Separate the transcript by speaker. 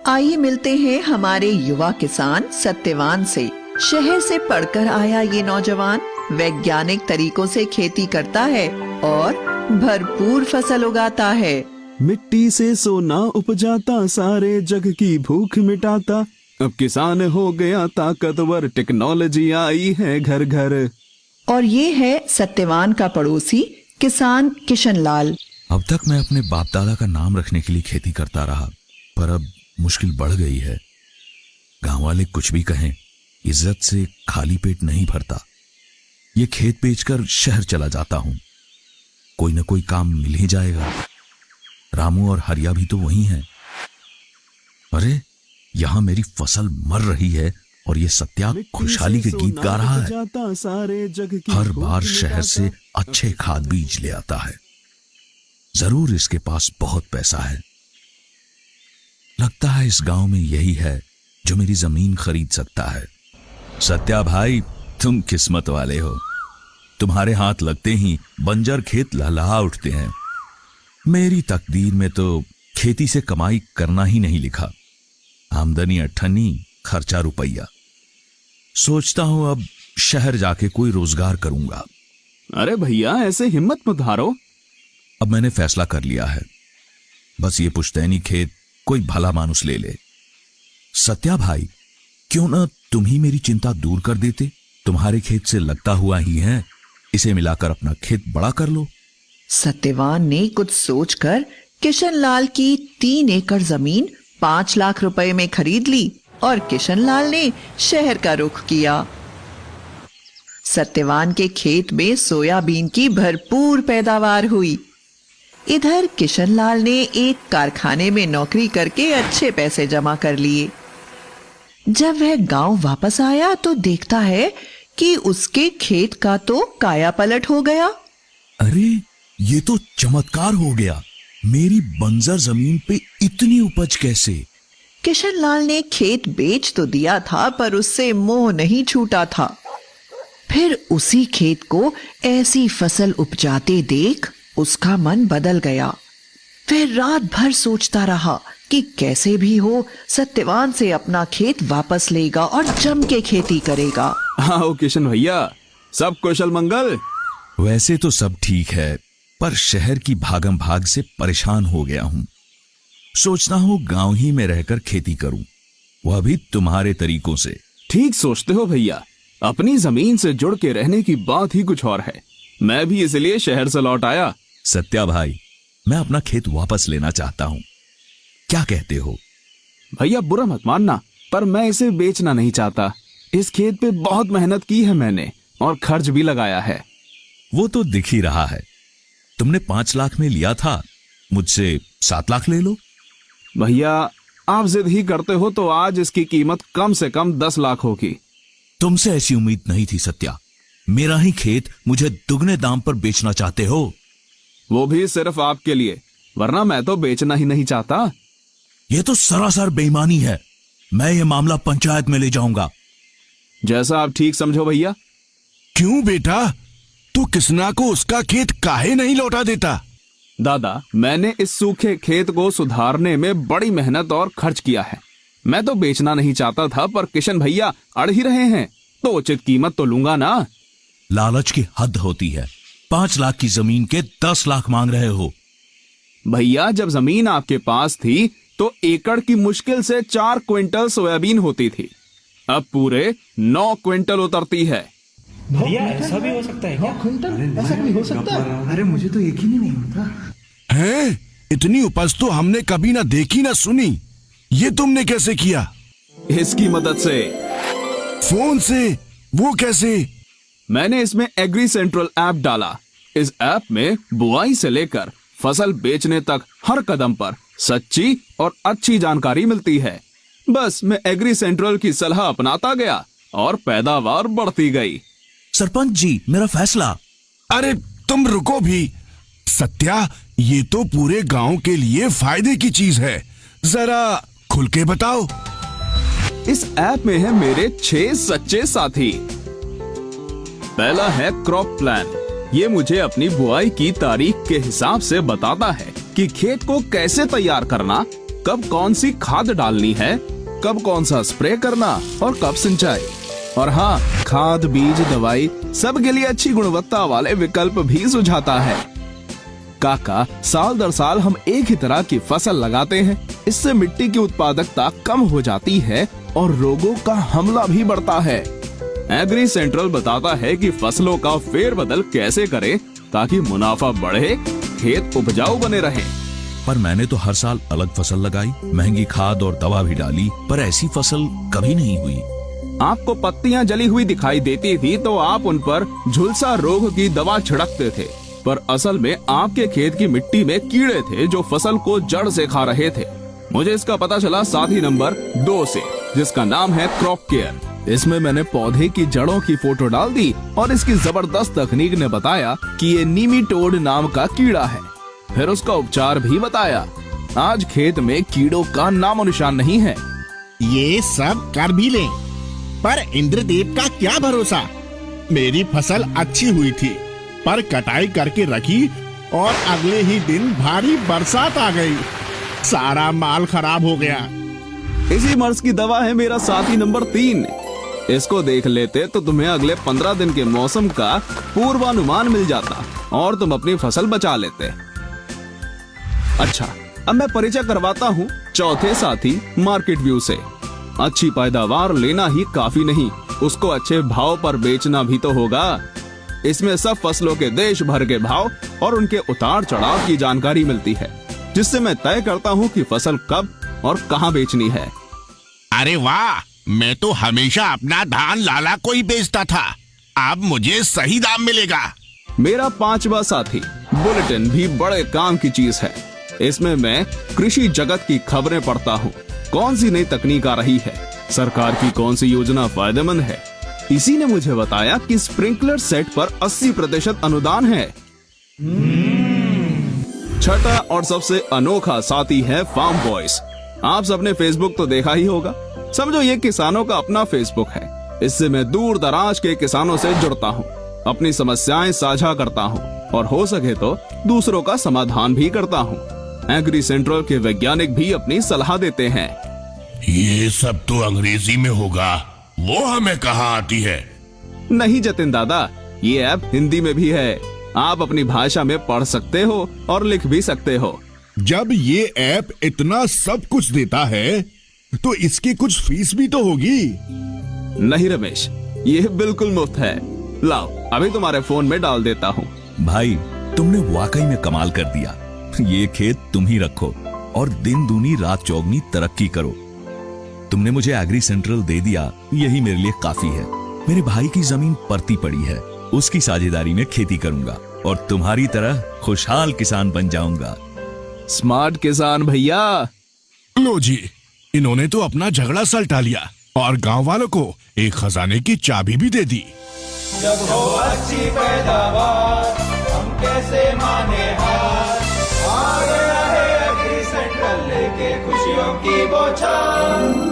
Speaker 1: आइए मिलते हैं हमारे युवा किसान सत्यवान से। शहर से पढ़कर आया ये नौजवान वैज्ञानिक तरीकों से खेती करता है और भरपूर फसल उगाता है।
Speaker 2: मिट्टी से सोना उपजाता, सारे जग की भूख मिटाता। अब किसान हो गया ताकतवर, टेक्नोलॉजी आई है घर घर।
Speaker 1: और ये है सत्यवान का पड़ोसी किसान किशन लाल।
Speaker 3: अब तक मैं अपने बाप दादा का नाम रखने के लिए खेती करता रहा, पर अब मुश्किल बढ़ गई है। गांव वाले कुछ भी कहें, इज्जत से खाली पेट नहीं भरता। ये खेत बेचकर शहर चला जाता हूं, कोई ना कोई काम मिल ही जाएगा। रामू और हरिया भी तो वही हैं। अरे यहां मेरी फसल मर रही है और ये सत्या खुशहाली के गीत गा रहा है। हर बार शहर से अच्छे खाद बीज ले आता है। जरूर इसके पास बहुत पैसा है। लगता है इस गांव में यही है जो मेरी जमीन खरीद सकता है। सत्या भाई, तुम किस्मत वाले हो। तुम्हारे हाथ लगते ही बंजर खेत लहलहा उठते हैं। मेरी तकदीर में तो खेती से कमाई करना ही नहीं लिखा। आमदनी अठन्नी, खर्चा रुपया। सोचता हूं अब शहर जाके कोई रोजगार करूंगा।
Speaker 2: अरे भैया, ऐसे हिम्मत मत हारो।
Speaker 3: अब मैंने फैसला कर लिया है, बस ये पुश्तैनी खेत कोई भला मानुस ले ले। सत्या भाई, क्यों ना तुम ही मेरी चिंता दूर कर देते। तुम्हारे खेत से लगता हुआ ही है, इसे मिलाकर अपना खेत बड़ा कर लो।
Speaker 1: सत्यवान ने कुछ सोचकर किशन लाल की 3 एकड़ जमीन 5 लाख रुपए में खरीद ली और किशन लाल ने शहर का रुख किया। सत्यवान के खेत में सोयाबीन की भरपूर पैदावार हुई। इधर किशन लाल ने एक कारखाने में नौकरी करके अच्छे पैसे जमा कर लिए। जब वह गांव वापस आया तो देखता है कि उसके खेत का तो काया पलट हो गया।
Speaker 3: अरे ये तो चमत्कार हो गया। मेरी बंजर जमीन पे इतनी उपज कैसे?
Speaker 1: किशन लाल ने खेत बेच तो दिया था, पर उससे मोह नहीं छूटा था। फिर उसी खेत को ऐसी फसल उपजाते देख उसका मन बदल गया। फिर रात भर सोचता रहा कि कैसे भी हो सत्यवान से अपना खेत वापस लेगा और जम के खेती करेगा।
Speaker 2: आओ किशन भैया, सब कुशल मंगल।
Speaker 3: वैसे तो सब ठीक है, पर शहर की भागम भाग से परेशान हो गया हूं। सोचता हूं गांव ही में रहकर खेती करूं, वह भी तुम्हारे तरीकों से।
Speaker 2: ठीक सोचते हो भैया, अपनी जमीन से जुड़ के रहने की बात ही कुछ और है। मैं भी इसलिए शहर से लौट आया।
Speaker 3: सत्या भाई, मैं अपना खेत वापस लेना चाहता हूं, क्या कहते हो?
Speaker 2: भैया बुरा मत मानना, पर मैं इसे बेचना नहीं चाहता। इस खेत पे बहुत मेहनत की है मैंने और खर्च भी लगाया है।
Speaker 3: वो तो दिख ही रहा है। तुमने 5 लाख में लिया था, मुझसे 7 लाख ले लो।
Speaker 2: भैया आप जिद ही करते हो तो आज इसकी कीमत कम से कम 10 लाख होगी।
Speaker 3: तुमसे ऐसी उम्मीद नहीं थी सत्या। मेरा ही खेत मुझे दुगने दाम पर बेचना चाहते हो?
Speaker 2: वो भी सिर्फ आपके लिए, वरना मैं तो बेचना ही नहीं चाहता।
Speaker 3: यह तो सरासर बेईमानी है। मैं ये मामला पंचायत में ले जाऊंगा।
Speaker 2: जैसा आप ठीक समझो भैया।
Speaker 4: क्यों बेटा, तू किसना को उसका खेत काहे नहीं लौटा देता?
Speaker 2: दादा, मैंने इस सूखे खेत को सुधारने में बड़ी मेहनत और खर्च किया है। मैं तो बेचना नहीं चाहता था, पर किशन भैया अड़ ही रहे हैं, तो उचित कीमत तो लूंगा ना।
Speaker 3: लालच की हद होती है। 5 लाख की जमीन के 10 लाख मांग रहे हो।
Speaker 2: भैया जब जमीन आपके पास थी तो एकड़ की मुश्किल से 4 क्विंटल सोयाबीन होती थी, अब पूरे 9 क्विंटल उतरती है।
Speaker 5: भैया ऐसा भी हो सकता है क्या?
Speaker 6: क्विंटल ऐसा भी हो सकता है? अरे मुझे तो यकीन ही नहीं होता।
Speaker 4: हैं? इतनी उपज तो हमने कभी ना देखी ना सुनी। ये तुमने कैसे किया?
Speaker 2: इसकी मदद से।
Speaker 4: फोन से? वो कैसे?
Speaker 2: मैंने इसमें एग्री सेंट्रल ऐप डाला। इस ऐप में बुआई से लेकर फसल बेचने तक हर कदम पर सच्ची और अच्छी जानकारी मिलती है। बस मैं एग्री सेंट्रल की सलाह अपनाता गया और पैदावार बढ़ती गई।
Speaker 3: सरपंच जी, मेरा फैसला।
Speaker 4: अरे तुम रुको भी। सत्या, ये तो पूरे गांव के लिए फायदे की चीज है, जरा खुल के बताओ।
Speaker 2: इस ऐप में है मेरे 6 सच्चे साथी। पहला है क्रॉप प्लान। ये मुझे अपनी बुआई की तारीख के हिसाब से बताता है कि खेत को कैसे तैयार करना, कब कौन सी खाद डालनी है, कब कौन सा स्प्रे करना और कब सिंचाई। और हाँ, खाद, बीज, दवाई सबके लिए अच्छी गुणवत्ता वाले विकल्प भी सुझाता है। काका, साल दर साल हम एक ही तरह की फसल लगाते हैं। इससे मिट्टी की उत्पादकता कम हो जाती है और रोगों का हमला भी बढ़ता है। एग्री सेंट्रल बताता है कि फसलों का फेरबदल कैसे करें ताकि मुनाफा बढ़े, खेत उपजाऊ बने रहे।
Speaker 3: पर मैंने तो हर साल अलग फसल लगाई, महंगी खाद और दवा भी डाली, पर ऐसी फसल कभी नहीं हुई।
Speaker 2: आपको पत्तियां जली हुई दिखाई देती थी तो आप उन पर झुलसा रोग की दवा छिड़कते थे, पर असल में आपके खेत की मिट्टी में कीड़े थे जो फसल को जड़ से खा रहे थे। मुझे इसका पता चला साथी नंबर 2 से, जिसका नाम है क्रॉप केयर। इसमें मैंने पौधे की जड़ों की फोटो डाल दी और इसकी जबरदस्त तकनीक ने बताया कि ये नीमीटोड नाम का कीड़ा है। फिर उसका उपचार भी बताया। आज खेत में कीड़ों का नामो निशान नहीं है।
Speaker 7: ये सब कर भी लें, पर इंद्रदेव का क्या भरोसा। मेरी फसल अच्छी हुई थी, पर कटाई करके रखी और अगले ही दिन भारी बरसात आ गई, सारा माल खराब हो गया।
Speaker 2: इसी मर्ज की दवा है मेरा साथी नंबर 3। इसको देख लेते तो तुम्हें अगले 15 दिन के मौसम का पूर्वानुमान मिल जाता और तुम अपनी फसल बचा लेते। अच्छा, अब मैं परिचय करवाता हूँ चौथे साथी मार्केट व्यू से। अच्छी पैदावार लेना ही काफी नहीं, उसको अच्छे भाव पर बेचना भी तो होगा। इसमें सब फसलों के देश भर के भाव और उनके उतार चढ़ाव की जानकारी मिलती है, जिससे मैं तय करता हूँ कि फसल कब और कहाँ बेचनी है।
Speaker 7: अरे वाह, मैं तो हमेशा अपना धान लाला को ही बेचता था, अब मुझे सही दाम मिलेगा।
Speaker 2: मेरा 5वां साथी बुलेटिन भी बड़े काम की चीज है। इसमें मैं कृषि जगत की खबरें पढ़ता हूँ। कौन सी नई तकनीक आ रही है, सरकार की कौन सी योजना फायदेमंद है। इसी ने मुझे बताया कि स्प्रिंकलर सेट पर 80% अनुदान है। छठा और सबसे अनोखा साथी है फार्म वॉइस। आप सबने फेसबुक तो देखा ही होगा। समझो ये किसानों का अपना फेसबुक है। इससे मैं दूर दराज के किसानों से जुड़ता हूँ, अपनी समस्याएं साझा करता हूँ और हो सके तो दूसरों का समाधान भी करता हूँ। एग्री सेंट्रल के वैज्ञानिक भी अपनी सलाह देते हैं।
Speaker 4: ये सब तो अंग्रेजी में होगा, वो हमें कहाँ आती है।
Speaker 2: नहीं जतिन दादा, ये ऐप हिंदी में भी है। आप अपनी भाषा में पढ़ सकते हो और लिख भी सकते हो।
Speaker 4: जब ये ऐप इतना सब कुछ देता है तो इसकी कुछ फीस भी तो होगी।
Speaker 2: नहीं रमेश, ये बिल्कुल मुफ्त है। लाओ, अभी तुम्हारे फोन में डाल देता हूँ।
Speaker 3: भाई, तुमने वाकई में कमाल कर दिया। ये खेत तुम ही रखो और दिन दूनी रात चौगनी तरक्की करो। तुमने मुझे एग्री सेंट्रल दे दिया, यही मेरे लिए काफी है। मेरे भाई की जमीन परती पड़ी है, उसकी साझेदारी में खेती करूंगा और तुम्हारी तरह खुशहाल किसान बन जाऊंगा।
Speaker 2: स्मार्ट किसान भैया।
Speaker 4: लो जी, इन्होंने तो अपना झगड़ा सलटा लिया और गांव वालों को एक खजाने की चाबी भी दे दी।
Speaker 6: जब हो अच्छी पैदावार हम कैसे माने हार, आ गया है एग्री सेंट्रल लेके खुशियों की बौछार।